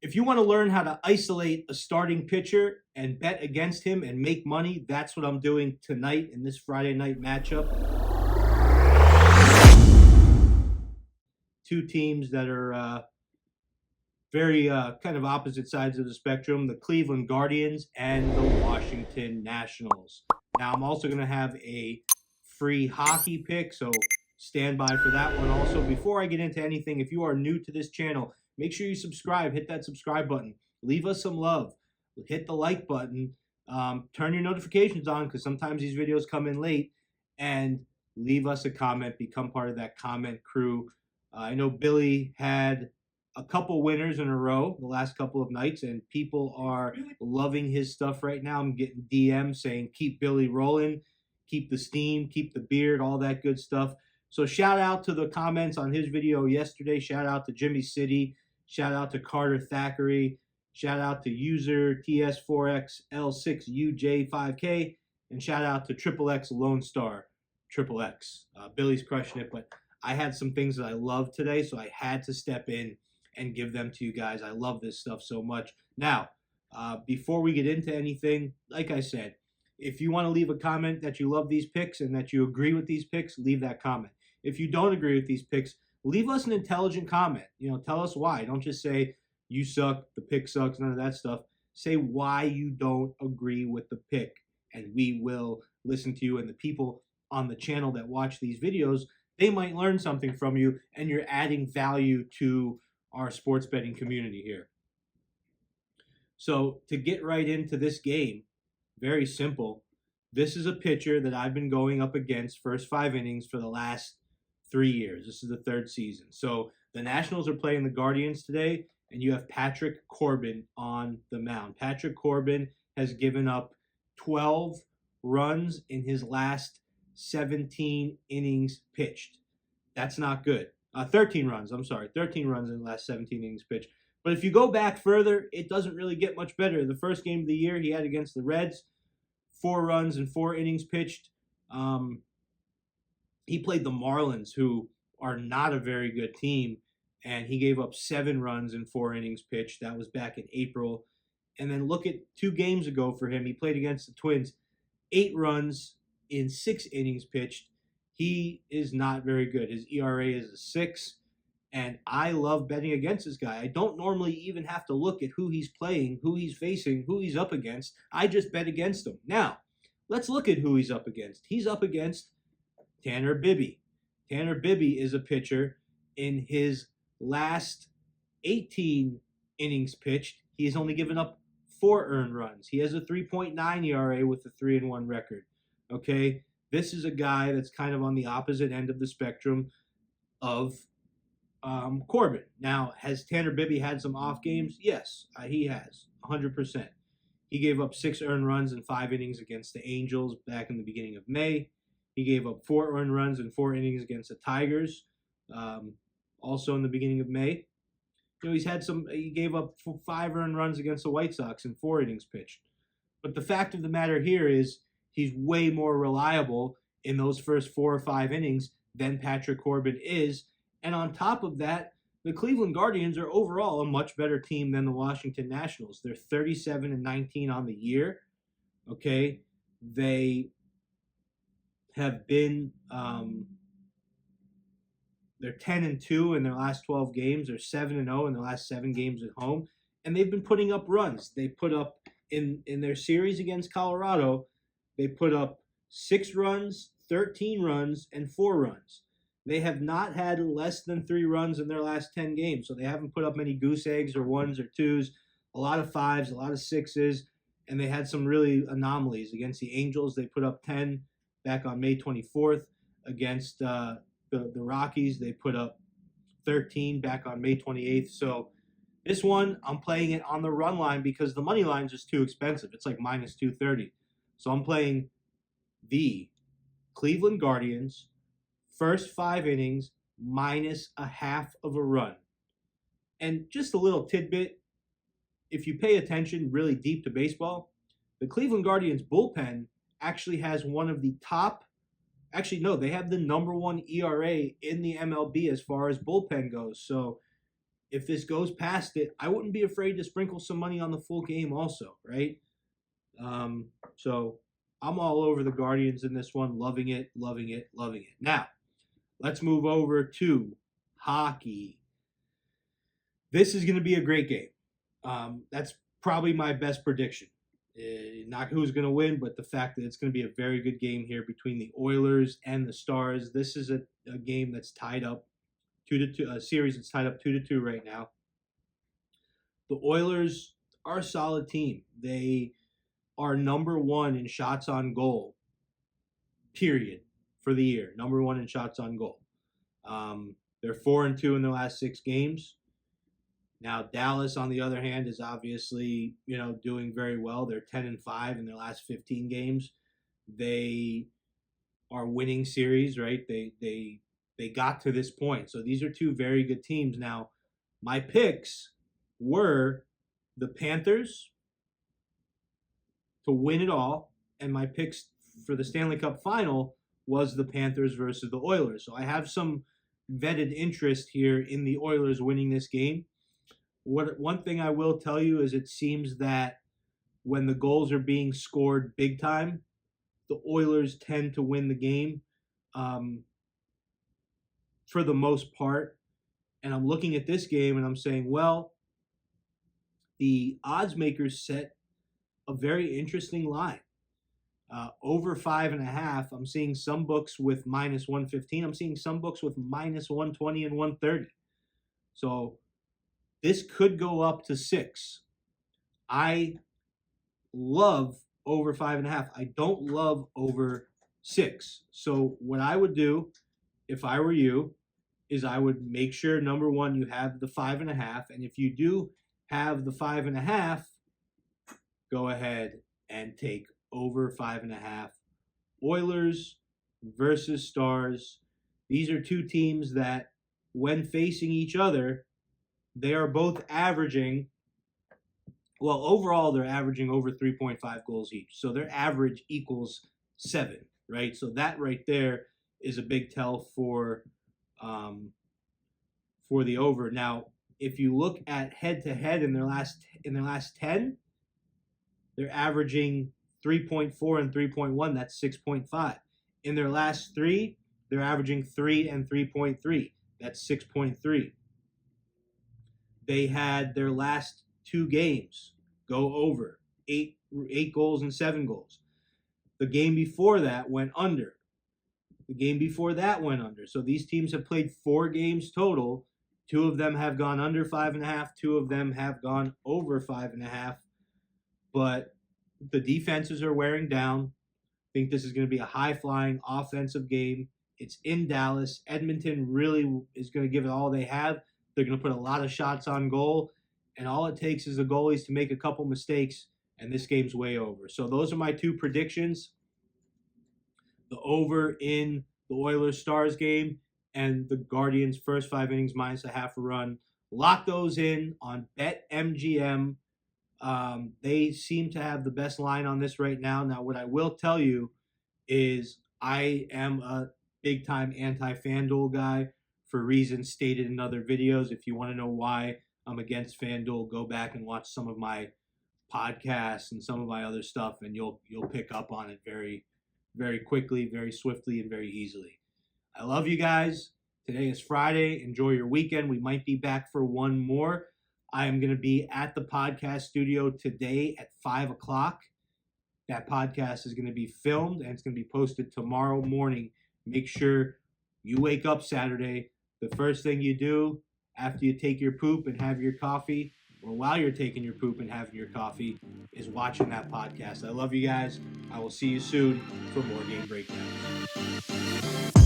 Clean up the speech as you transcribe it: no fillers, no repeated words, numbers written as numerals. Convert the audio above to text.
If you want to learn how to isolate a starting pitcher and bet against him and make money, that's what I'm doing tonight in this Friday night matchup. Two teams that are very kind of opposite sides of the spectrum, the Cleveland Guardians and the Washington Nationals. Now, I'm also going to have a free hockey pick, so stand by for that one. Also, before I get into anything, if you are new to this channel, make sure you subscribe. Hit that subscribe button. Leave us some love. Hit the like button. Turn your notifications on because sometimes these videos come in late. And leave us a comment. Become part of that comment crew. I know Billy had a couple winners in a row the last couple of nights, and people are loving his stuff right now. I'm getting DMs saying, keep Billy rolling, keep the steam, keep the beard, all that good stuff. So shout out to the comments on his video yesterday. Shout out to Jimmy City. Shout out to Carter Thackeray. Shout out to user TS4XL6UJ5K. And shout out to XXX Lone Star XXX. Billy's crushing it, but I had some things that I love today, so I had to step in and give them to you guys. I love this stuff so much. Now, before we get into anything, like I said, if you want to leave a comment that you love these picks and that you agree with these picks, leave that comment. If you don't agree with these picks, leave us an intelligent comment. Tell us why. Don't just say you suck, the pick sucks, none of that stuff. Say why you don't agree with the pick, and we will listen to you. And the people on the channel that watch these videos, they might learn something from you, and you're adding value to our sports betting community here. So to get right into this game, very simple. This is a pitcher that I've been going up against first 5 innings for the last 3 years. This is the 3rd season. So the Nationals are playing the Guardians today, and you have Patrick Corbin on the mound. Patrick Corbin has given up 12 runs in his last 17 innings pitched. That's not good. 13 runs, I'm sorry. 13 runs in the last 17 innings pitched. But if you go back further, it doesn't really get much better. The first game of the year he had against the Reds, 4 runs in 4 innings pitched. He played the Marlins, who are not a very good team, and he gave up 7 runs in 4 innings pitched. That was back in April. And then look at 2 games ago for him. He played against the Twins, 8 runs in 6 innings pitched. He is not very good. His ERA is a 6. And I love betting against this guy. I don't normally even have to look at who he's playing, who he's facing, who he's up against. I just bet against him. Now, let's look at who he's up against. He's up against Tanner Bibee. Tanner Bibee is a pitcher. In his last 18 innings pitched, he has only given up 4 earned runs. He has a 3.9 ERA with a 3-1 record. Okay, this is a guy that's kind of on the opposite end of the spectrum of Corbin. Now, has Tanner Bibee had some off games? Yes, he has, 100%. He gave up 6 earned runs in 5 innings against the Angels back in the beginning of May. He gave up 4 earned runs in 4 innings against the Tigers, also in the beginning of May. He's had he gave up 5 earned runs against the White Sox in 4 innings pitched. But the fact of the matter here is he's way more reliable in those first 4 or 5 innings than Patrick Corbin is. And on top of that, the Cleveland Guardians are overall a much better team than the Washington Nationals. They're 37-19 on the year. Okay, they have been they're 10-2 in their last 12 games. They're 7-0 in their last 7 games at home, and they've been putting up runs. They put up in their series against Colorado, they put up 6 runs, 13 runs, and 4 runs. They have not had less than 3 runs in their last 10 games, so they haven't put up many goose eggs or 1s or 2s, a lot of 5s, a lot of 6s, and they had some really anomalies. Against the Angels, they put up 10 back on May 24th. Against the Rockies, they put up 13 back on May 28th. So this one, I'm playing it on the run line because the money line is just too expensive. It's like minus 230. So I'm playing the Cleveland Guardians, first 5 innings, minus a half of a run. And just a little tidbit, if you pay attention really deep to baseball, the Cleveland Guardians bullpen actually has one of the top, actually no, they have the #1 ERA in the MLB as far as bullpen goes. So if this goes past it, I wouldn't be afraid to sprinkle some money on the full game also, right? So I'm all over the Guardians in this one. Loving it, loving it, loving it. Now, let's move over to hockey. This is going to be a great game. That's probably my best prediction. Not who's going to win, but the fact that it's going to be a very good game here between the Oilers and the Stars. This is a game that's tied up 2-2, a series that's tied up 2-2 right now. The Oilers are a solid team. They are number one in shots on goal, period, for the year. Number one in shots on goal. They're 4-2 in their last 6 games. Now, Dallas, on the other hand, is obviously, doing very well. They're 10-5 in their last 15 games. They are winning series, right? They got to this point. So these are two very good teams. Now, my picks were the Panthers to win it all, and my picks for the Stanley Cup final was the Panthers versus the Oilers. So I have some vetted interest here in the Oilers winning this game. One thing I will tell you is it seems that when the goals are being scored big time, the Oilers tend to win the game for the most part. And I'm looking at this game and I'm saying, well, the odds makers set a very interesting line. Over 5.5, I'm seeing some books with -115. I'm seeing some books with -120 and 130. So this could go up to 6. I love over 5.5. I don't love over 6. So what I would do if I were you is I would make sure, number one, you have the 5.5. And if you do have the 5.5, go ahead and take over 5.5. Oilers versus Stars. These are two teams that, when facing each other, they are both averaging, well, overall, they're averaging over 3.5 goals each. So their average equals 7, right? So that right there is a big tell for the over. Now, if you look at head-to-head in their last 10, they're averaging 3.4 and 3.1. That's 6.5. In their last 3, they're averaging 3 and 3.3. That's 6.3. They had their last 2 games go over 8 goals and 7 goals. The game before that went under. The game before that went under. So these teams have played 4 games total. 2 of them have gone under 5.5. 2 of them have gone over 5.5. But the defenses are wearing down. I think this is going to be a high-flying offensive game. It's in Dallas. Edmonton really is going to give it all they have. They're going to put a lot of shots on goal, and all it takes is the goalies to make a couple mistakes, and this game's way over. So those are my 2 predictions. The over in the Oilers-Stars game and the Guardians' first 5 innings -0.5 run. Lock those in on BetMGM. They seem to have the best line on this right now. Now, what I will tell you is I am a big-time anti-FanDuel guy for reasons stated in other videos. If you want to know why I'm against FanDuel, go back and watch some of my podcasts and some of my other stuff, and you'll pick up on it very, very quickly, very swiftly, and very easily. I love you guys. Today is Friday. Enjoy your weekend. We might be back for one more. I am going to be at the podcast studio today at 5 o'clock. That podcast is going to be filmed, and it's going to be posted tomorrow morning. Make sure you wake up Saturday. The first thing you do after you take your poop and have your coffee, or while you're taking your poop and having your coffee, is watching that podcast. I love you guys. I will see you soon for more Game Breakdowns.